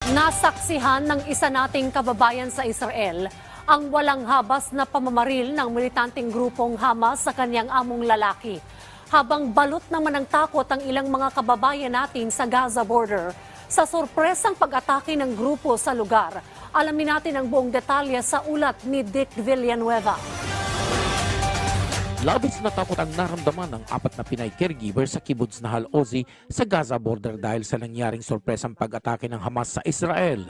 Nasaksihan ng isa nating kababayan sa Israel ang walang habas na pamamaril ng militanteng grupong Hamas sa kanyang among lalaki. Habang balot naman ng takot ang ilang mga kababayan natin sa Gaza border sa sorpresang pag-atake ng grupo sa lugar. Alamin natin ang buong detalye sa ulat ni Dick Villanueva. Labis na takot ang naramdaman ng 4 na Pinay caregiver sa kibbutz Nahal Ozi sa Gaza border dahil sa nangyaring sorpresang pag-atake ng Hamas sa Israel.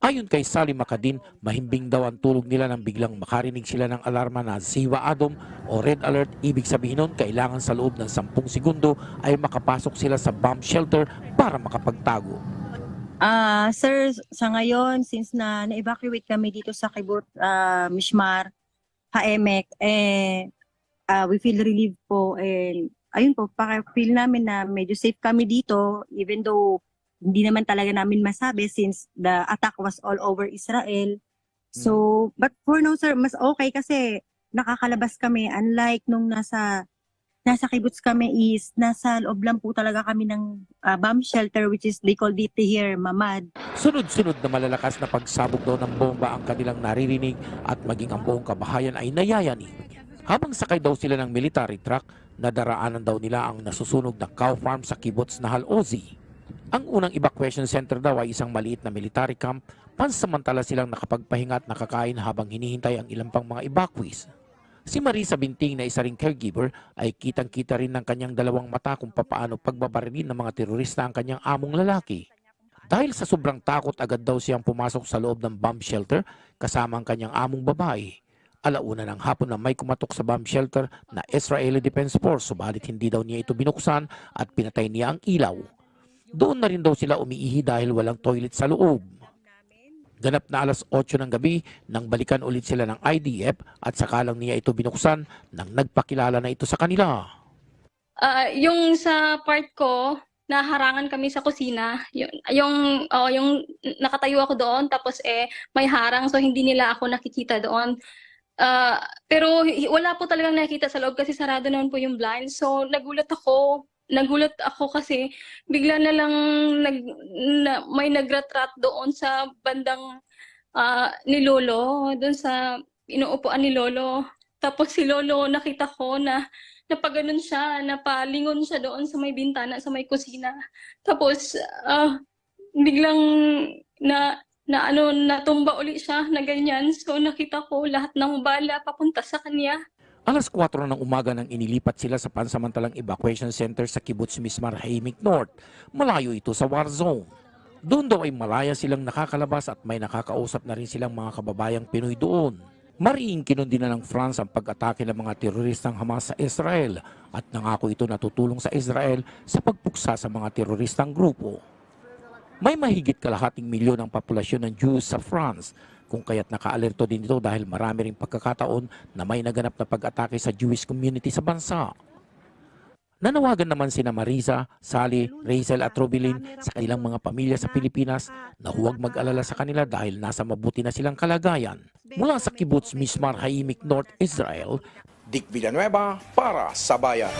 Ayon kay Sally Makadin, mahimbing daw ang tulog nila nang biglang makarinig sila ng alarma na Ziva Adom o Red Alert. Ibig sabihin nun, kailangan sa loob ng 10 segundo ay makapasok sila sa bomb shelter para makapagtago. Sir, sa ngayon, since na-evacuate kami dito sa kibbutz Mishmar, Haemek, we feel relieved po, and ayun po, feel namin na medyo safe kami dito, even though hindi naman talaga namin masabi since the attack was all over Israel. So, but for now sir, mas okay kasi nakakalabas kami, unlike nung nasa kibbutz kami is nasa loob lang po talaga kami ng bomb shelter, which is they call it here Mamad. Sunod-sunod na malalakas na pagsabog daw ng bomba ang kanilang naririnig at maging ang buong kabahayan ay nayayanig. Habang sakay daw sila ng military truck, nadaraanan daw nila ang nasusunog na cow farm sa kibbutz Nahal Ozi. Ang unang evacuation center daw ay isang maliit na military camp, pansamantala silang nakapagpahinga at nakakain habang hinihintay ang ilang pang mga evacuees. Si Marisa Binting na isa ring caregiver ay kitang-kita rin ng kanyang dalawang mata kung papaano pagbabarilin ng mga terorista ang kanyang among lalaki. Dahil sa sobrang takot, agad daw siyang pumasok sa loob ng bomb shelter kasama ang kanyang among babae. Alauna ng hapon na may kumatok sa bomb shelter na Israeli Defense Force, subalit hindi daw niya ito binuksan at pinatay niya ang ilaw. Doon na rin daw sila umiihi dahil walang toilet sa loob. Ganap na alas 8 ng gabi nang balikan ulit sila ng IDF at saka lang niya ito binuksan nang nagpakilala na ito sa kanila. Yung sa part ko, naharangan kami sa kusina. Yung nakatayo ako doon, tapos may harang, so hindi nila ako nakikita doon. Pero wala po talagang nakikita sa loob kasi sarado naman po yung blind. So nagulat ako kasi bigla na lang may nagratrat doon sa bandang ni Lolo, doon sa inuupuan ni Lolo. Tapos si Lolo nakita ko na napaganon siya, napalingon siya doon sa may bintana, sa may kusina. Tapos biglang natumba uli siya na ganyan. So nakita ko lahat ng bala papunta sa kanya. Alas 4 ng umaga nang inilipat sila sa pansamantalang evacuation center sa kibbutz Mishmar Haemek North. Malayo ito sa war zone. Doon daw ay malaya silang nakakalabas at may nakakausap na rin silang mga kababayang Pinoy doon. Mariing kinundi na ng France ang pag-atake ng mga teroristang Hamas sa Israel at nangako ito na tutulong sa Israel sa pagpuksa sa mga teroristang grupo. May mahigit 250,000 ang populasyon ng Jews sa France, kung kaya't naka-alerto din ito dahil marami ring pagkakataon na may naganap na pag-atake sa Jewish community sa bansa. Nanawagan naman sina Marisa, Sally, Rachel at Robilin sa kanilang mga pamilya sa Pilipinas na huwag mag-alala sa kanila dahil nasa mabuti na silang kalagayan. Mula sa kibbutz Mishmar Haemek North, Israel, Dick Villanueva para sa Bayan.